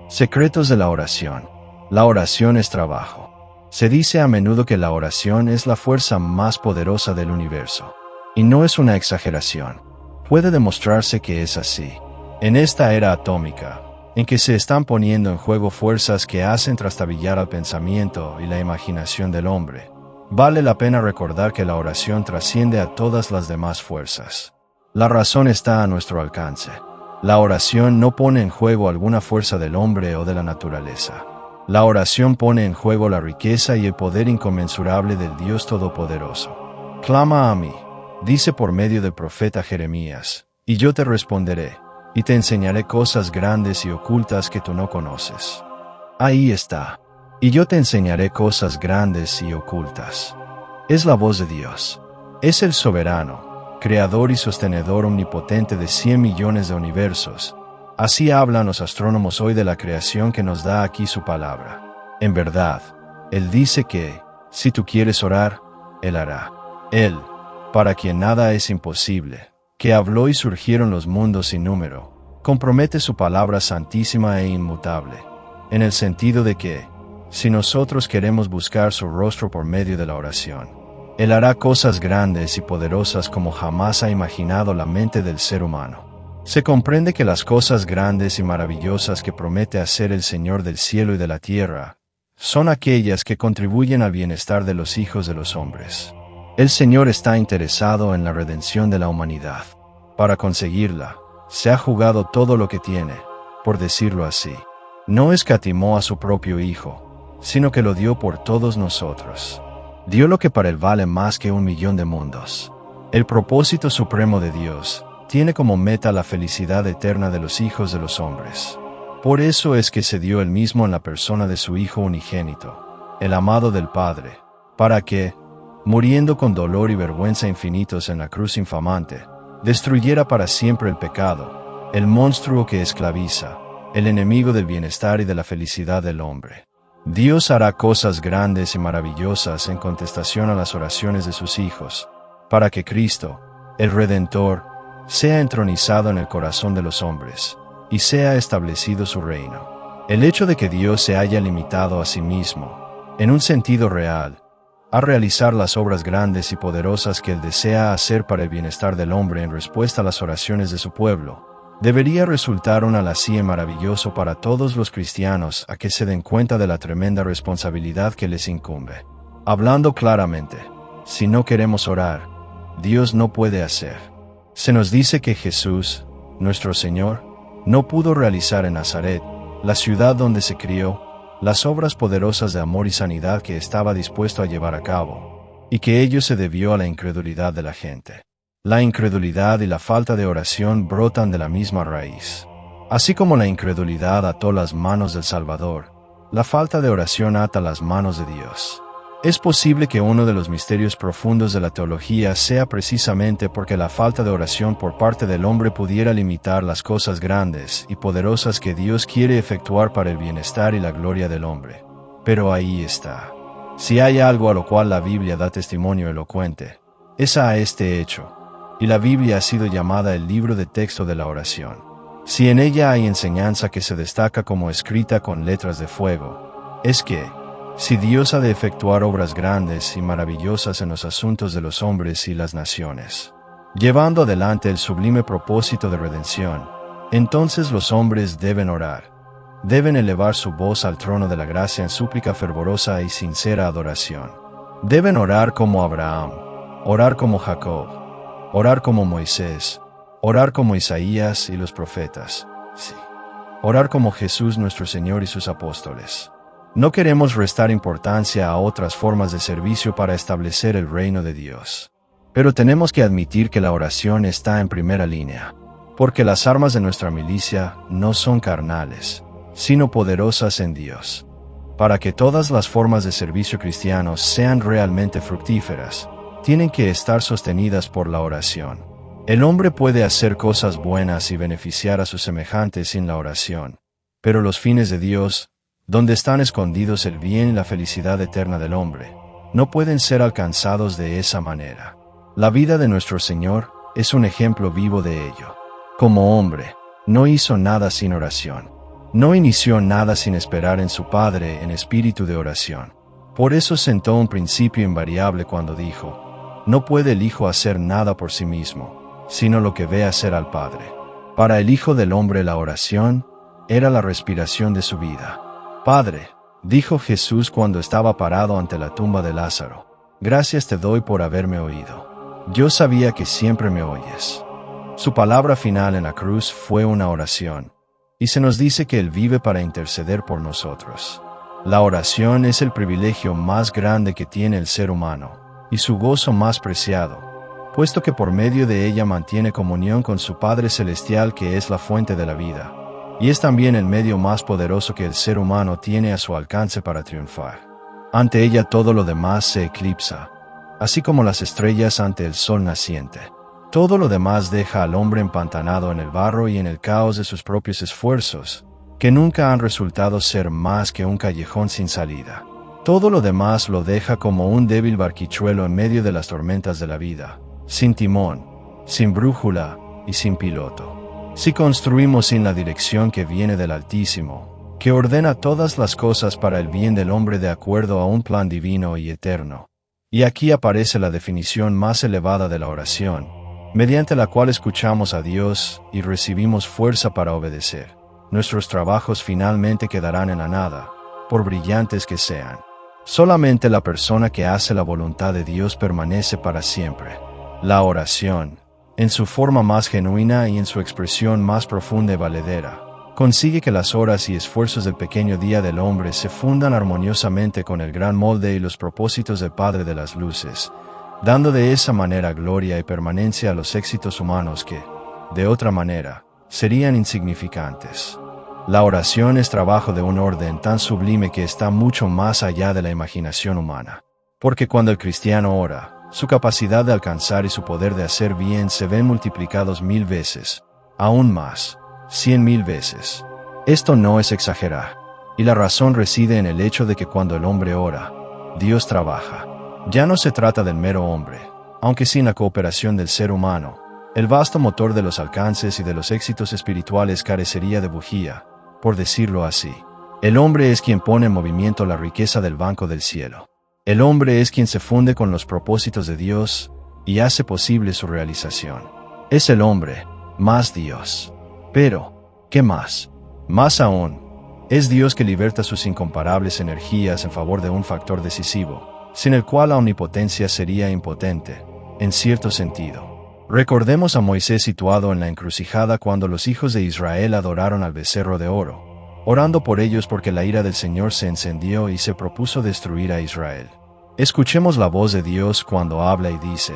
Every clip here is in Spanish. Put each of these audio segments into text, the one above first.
Secretos de la oración. La oración es trabajo. Se dice a menudo que la oración es la fuerza más poderosa del universo. Y no es una exageración. Puede demostrarse que es así. En esta era atómica, en que se están poniendo en juego fuerzas que hacen trastabillar al pensamiento y la imaginación del hombre, vale la pena recordar que la oración trasciende a todas las demás fuerzas. La razón está a nuestro alcance. La oración no pone en juego alguna fuerza del hombre o de la naturaleza. La oración pone en juego la riqueza y el poder inconmensurable del Dios Todopoderoso. Clama a mí, dice por medio del profeta Jeremías, y yo te responderé, y te enseñaré cosas grandes y ocultas que tú no conoces. Ahí está. Y yo te enseñaré cosas grandes y ocultas. Es la voz de Dios. Es el soberano, creador y sostenedor omnipotente de 100 millones de universos. Así hablan los astrónomos hoy de la creación que nos da aquí su palabra. En verdad, Él dice que, si tú quieres orar, Él hará. Él, para quien nada es imposible, que habló y surgieron los mundos sin número, compromete su palabra santísima e inmutable, en el sentido de que, si nosotros queremos buscar su rostro por medio de la oración, Él hará cosas grandes y poderosas como jamás ha imaginado la mente del ser humano. Se comprende que las cosas grandes y maravillosas que promete hacer el Señor del cielo y de la tierra, son aquellas que contribuyen al bienestar de los hijos de los hombres. El Señor está interesado en la redención de la humanidad. Para conseguirla, se ha jugado todo lo que tiene, por decirlo así. No escatimó a su propio Hijo, sino que lo dio por todos nosotros. Dio lo que para Él vale más que 1.000.000 de mundos. El propósito supremo de Dios tiene como meta la felicidad eterna de los hijos de los hombres. Por eso es que se dio Él mismo en la persona de su Hijo unigénito, el amado del Padre, para que, muriendo con dolor y vergüenza infinitos en la cruz infamante, destruyera para siempre el pecado, el monstruo que esclaviza, el enemigo del bienestar y de la felicidad del hombre. Dios hará cosas grandes y maravillosas en contestación a las oraciones de sus hijos, para que Cristo, el Redentor, sea entronizado en el corazón de los hombres, y sea establecido su reino. El hecho de que Dios se haya limitado a sí mismo, en un sentido real, a realizar las obras grandes y poderosas que Él desea hacer para el bienestar del hombre en respuesta a las oraciones de su pueblo, debería resultar un alacien maravilloso para todos los cristianos a que se den cuenta de la tremenda responsabilidad que les incumbe. Hablando claramente, si no queremos orar, Dios no puede hacer. Se nos dice que Jesús, nuestro Señor, no pudo realizar en Nazaret, la ciudad donde se crió, las obras poderosas de amor y sanidad que estaba dispuesto a llevar a cabo, y que ello se debió a la incredulidad de la gente. La incredulidad y la falta de oración brotan de la misma raíz. Así como la incredulidad ató las manos del Salvador, la falta de oración ata las manos de Dios. Es posible que uno de los misterios profundos de la teología sea precisamente porque la falta de oración por parte del hombre pudiera limitar las cosas grandes y poderosas que Dios quiere efectuar para el bienestar y la gloria del hombre. Pero ahí está. Si hay algo a lo cual la Biblia da testimonio elocuente, es a este hecho, y la Biblia ha sido llamada el libro de texto de la oración. Si en ella hay enseñanza que se destaca como escrita con letras de fuego, es que, si Dios ha de efectuar obras grandes y maravillosas en los asuntos de los hombres y las naciones, llevando adelante el sublime propósito de redención, entonces los hombres deben orar. Deben elevar su voz al trono de la gracia en súplica fervorosa y sincera adoración. Deben orar como Abraham, orar como Jacob, orar como Moisés, orar como Isaías y los profetas, sí, orar como Jesús nuestro Señor y sus apóstoles. No queremos restar importancia a otras formas de servicio para establecer el reino de Dios. Pero tenemos que admitir que la oración está en primera línea, porque las armas de nuestra milicia no son carnales, sino poderosas en Dios. Para que todas las formas de servicio cristianos sean realmente fructíferas, tienen que estar sostenidas por la oración. El hombre puede hacer cosas buenas y beneficiar a sus semejantes sin la oración, pero los fines de Dios, donde están escondidos el bien y la felicidad eterna del hombre, no pueden ser alcanzados de esa manera. La vida de nuestro Señor es un ejemplo vivo de ello. Como hombre, no hizo nada sin oración. No inició nada sin esperar en su Padre en espíritu de oración. Por eso sentó un principio invariable cuando dijo: no puede el Hijo hacer nada por sí mismo, sino lo que ve hacer al Padre. Para el Hijo del Hombre la oración era la respiración de su vida. Padre, dijo Jesús cuando estaba parado ante la tumba de Lázaro, gracias te doy por haberme oído. Yo sabía que siempre me oyes. Su palabra final en la cruz fue una oración, y se nos dice que Él vive para interceder por nosotros. La oración es el privilegio más grande que tiene el ser humano, y su gozo más preciado, puesto que por medio de ella mantiene comunión con su Padre Celestial, que es la fuente de la vida, y es también el medio más poderoso que el ser humano tiene a su alcance para triunfar. Ante ella todo lo demás se eclipsa, así como las estrellas ante el sol naciente. Todo lo demás deja al hombre empantanado en el barro y en el caos de sus propios esfuerzos, que nunca han resultado ser más que un callejón sin salida. Todo lo demás lo deja como un débil barquichuelo en medio de las tormentas de la vida, sin timón, sin brújula y sin piloto. Si construimos sin la dirección que viene del Altísimo, que ordena todas las cosas para el bien del hombre de acuerdo a un plan divino y eterno. Y aquí aparece la definición más elevada de la oración, mediante la cual escuchamos a Dios y recibimos fuerza para obedecer. Nuestros trabajos finalmente quedarán en la nada, por brillantes que sean. Solamente la persona que hace la voluntad de Dios permanece para siempre. La oración, en su forma más genuina y en su expresión más profunda y valedera, consigue que las horas y esfuerzos del pequeño día del hombre se fundan armoniosamente con el gran molde y los propósitos del Padre de las Luces, dando de esa manera gloria y permanencia a los éxitos humanos que, de otra manera, serían insignificantes. La oración es trabajo de un orden tan sublime que está mucho más allá de la imaginación humana. Porque cuando el cristiano ora, su capacidad de alcanzar y su poder de hacer bien se ven multiplicados 1000 veces, aún más, 100.000 veces. Esto no es exagerar, y la razón reside en el hecho de que cuando el hombre ora, Dios trabaja. Ya no se trata del mero hombre, aunque sin la cooperación del ser humano, el vasto motor de los alcances y de los éxitos espirituales carecería de bujía, por decirlo así. El hombre es quien pone en movimiento la riqueza del banco del cielo. El hombre es quien se funde con los propósitos de Dios y hace posible su realización. Es el hombre, más Dios. Pero, ¿qué más? Más aún, es Dios que liberta sus incomparables energías en favor de un factor decisivo, sin el cual la omnipotencia sería impotente, en cierto sentido. Recordemos a Moisés situado en la encrucijada cuando los hijos de Israel adoraron al becerro de oro, orando por ellos porque la ira del Señor se encendió y se propuso destruir a Israel. Escuchemos la voz de Dios cuando habla y dice: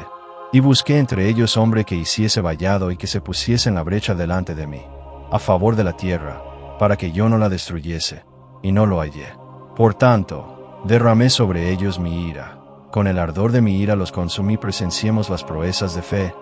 «Y busqué entre ellos hombre que hiciese vallado y que se pusiese en la brecha delante de mí, a favor de la tierra, para que yo no la destruyese, y no lo hallé. Por tanto, derramé sobre ellos mi ira. Con el ardor de mi ira los consumí». Presenciemos las proezas de fe.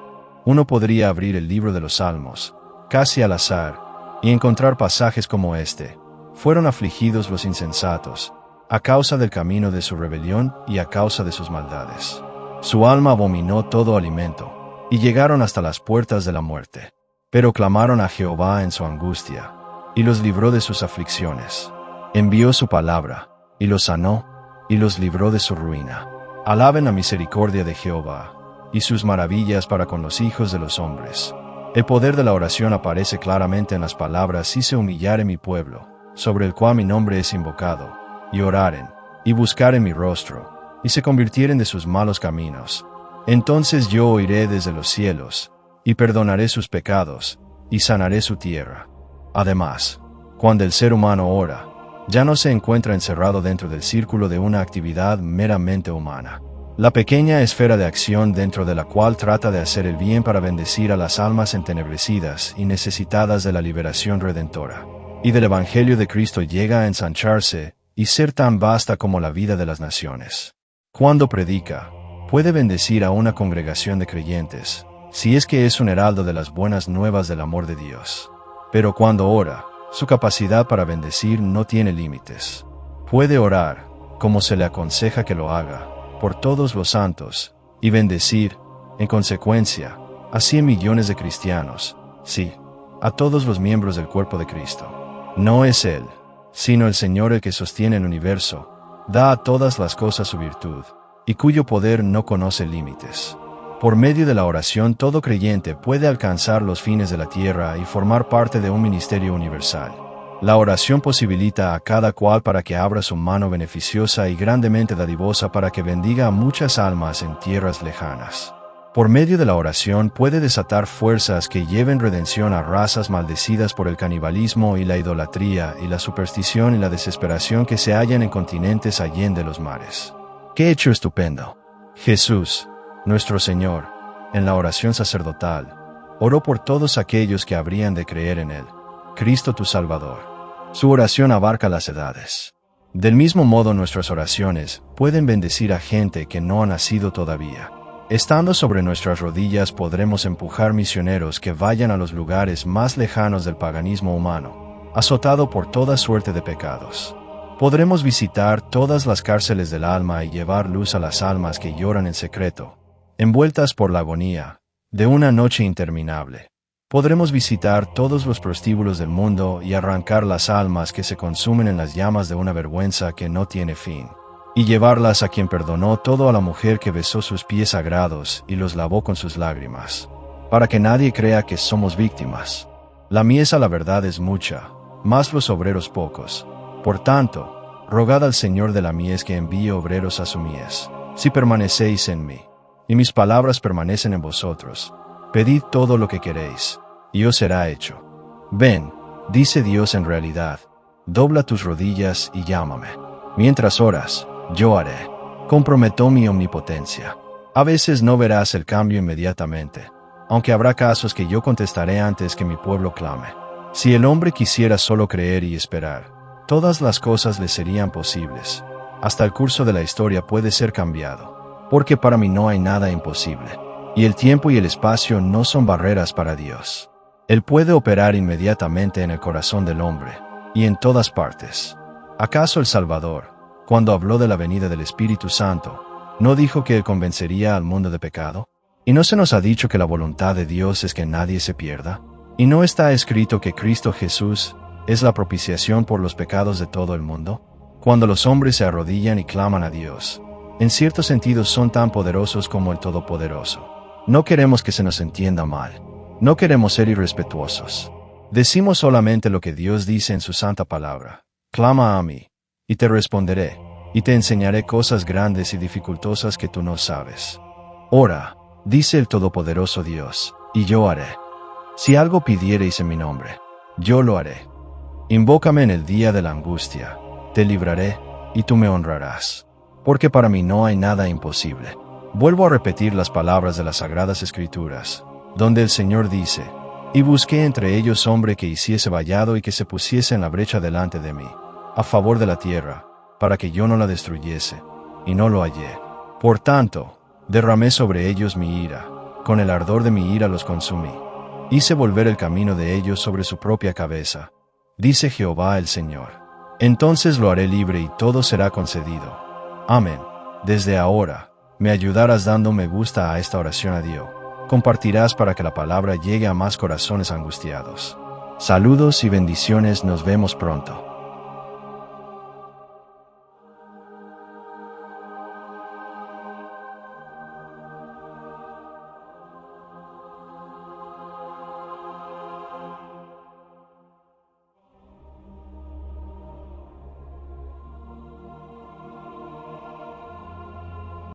Uno podría abrir el libro de los Salmos, casi al azar, y encontrar pasajes como este: «Fueron afligidos los insensatos, a causa del camino de su rebelión y a causa de sus maldades. Su alma abominó todo alimento, y llegaron hasta las puertas de la muerte. Pero clamaron a Jehová en su angustia, y los libró de sus aflicciones. Envió su palabra, y los sanó, y los libró de su ruina. Alaben la misericordia de Jehová, y sus maravillas para con los hijos de los hombres». El poder de la oración aparece claramente en las palabras: «Si se humillare mi pueblo, sobre el cual mi nombre es invocado, y oraren, y buscaren mi rostro, y se convirtieren de sus malos caminos, entonces yo oiré desde los cielos, y perdonaré sus pecados, y sanaré su tierra». Además, cuando el ser humano ora, ya no se encuentra encerrado dentro del círculo de una actividad meramente humana. La pequeña esfera de acción dentro de la cual trata de hacer el bien para bendecir a las almas entenebrecidas y necesitadas de la liberación redentora y del Evangelio de Cristo llega a ensancharse y ser tan vasta como la vida de las naciones. Cuando predica, puede bendecir a una congregación de creyentes, si es que es un heraldo de las buenas nuevas del amor de Dios. Pero cuando ora, su capacidad para bendecir no tiene límites. Puede orar, como se le aconseja que lo haga, por todos los santos, y bendecir, en consecuencia, a 100 millones de cristianos, sí, a todos los miembros del cuerpo de Cristo. No es Él, sino el Señor el que sostiene el universo, da a todas las cosas su virtud, y cuyo poder no conoce límites. Por medio de la oración todo creyente puede alcanzar los fines de la tierra y formar parte de un ministerio universal. La oración posibilita a cada cual para que abra su mano beneficiosa y grandemente dadivosa para que bendiga a muchas almas en tierras lejanas. Por medio de la oración puede desatar fuerzas que lleven redención a razas maldecidas por el canibalismo y la idolatría y la superstición y la desesperación que se hallan en continentes allende los mares. ¡Qué hecho estupendo! Jesús, nuestro Señor, en la oración sacerdotal, oró por todos aquellos que habrían de creer en Él, Cristo tu Salvador. Su oración abarca las edades. Del mismo modo nuestras oraciones pueden bendecir a gente que no ha nacido todavía. Estando sobre nuestras rodillas podremos empujar misioneros que vayan a los lugares más lejanos del paganismo humano, azotado por toda suerte de pecados. Podremos visitar todas las cárceles del alma y llevar luz a las almas que lloran en secreto, envueltas por la agonía de una noche interminable. Podremos visitar todos los prostíbulos del mundo y arrancar las almas que se consumen en las llamas de una vergüenza que no tiene fin, y llevarlas a quien perdonó todo, a la mujer que besó sus pies sagrados y los lavó con sus lágrimas, para que nadie crea que somos víctimas. La mies a la verdad es mucha, mas los obreros pocos. Por tanto, rogad al Señor de la mies que envíe obreros a su mies. Si permanecéis en mí, y mis palabras permanecen en vosotros, pedid todo lo que queréis, y os será hecho. Ven, dice Dios en realidad, dobla tus rodillas y llámame. Mientras oras, yo haré. Comprometo mi omnipotencia. A veces no verás el cambio inmediatamente, aunque habrá casos que yo contestaré antes que mi pueblo clame. Si el hombre quisiera solo creer y esperar, todas las cosas le serían posibles. Hasta el curso de la historia puede ser cambiado, porque para mí no hay nada imposible. Y el tiempo y el espacio no son barreras para Dios. Él puede operar inmediatamente en el corazón del hombre, y en todas partes. ¿Acaso el Salvador, cuando habló de la venida del Espíritu Santo, no dijo que Él convencería al mundo de pecado? ¿Y no se nos ha dicho que la voluntad de Dios es que nadie se pierda? ¿Y no está escrito que Cristo Jesús es la propiciación por los pecados de todo el mundo? Cuando los hombres se arrodillan y claman a Dios, en cierto sentido son tan poderosos como el Todopoderoso. No queremos que se nos entienda mal. No queremos ser irrespetuosos. Decimos solamente lo que Dios dice en su santa palabra. Clama a mí, y te responderé, y te enseñaré cosas grandes y dificultosas que tú no sabes. Ora, dice el Todopoderoso Dios, y yo haré. Si algo pidiereis en mi nombre, yo lo haré. Invócame en el día de la angustia, te libraré, y tú me honrarás. Porque para mí no hay nada imposible. Vuelvo a repetir las palabras de las Sagradas Escrituras, donde el Señor dice, y busqué entre ellos hombre que hiciese vallado y que se pusiese en la brecha delante de mí, a favor de la tierra, para que yo no la destruyese, y no lo hallé. Por tanto, derramé sobre ellos mi ira, con el ardor de mi ira los consumí. Hice volver el camino de ellos sobre su propia cabeza, dice Jehová el Señor. Entonces lo haré libre y todo será concedido. Amén. Desde ahora, me ayudarás dando me gusta a esta oración a Dios. Compartirás para que la palabra llegue a más corazones angustiados. Saludos y bendiciones, nos vemos pronto.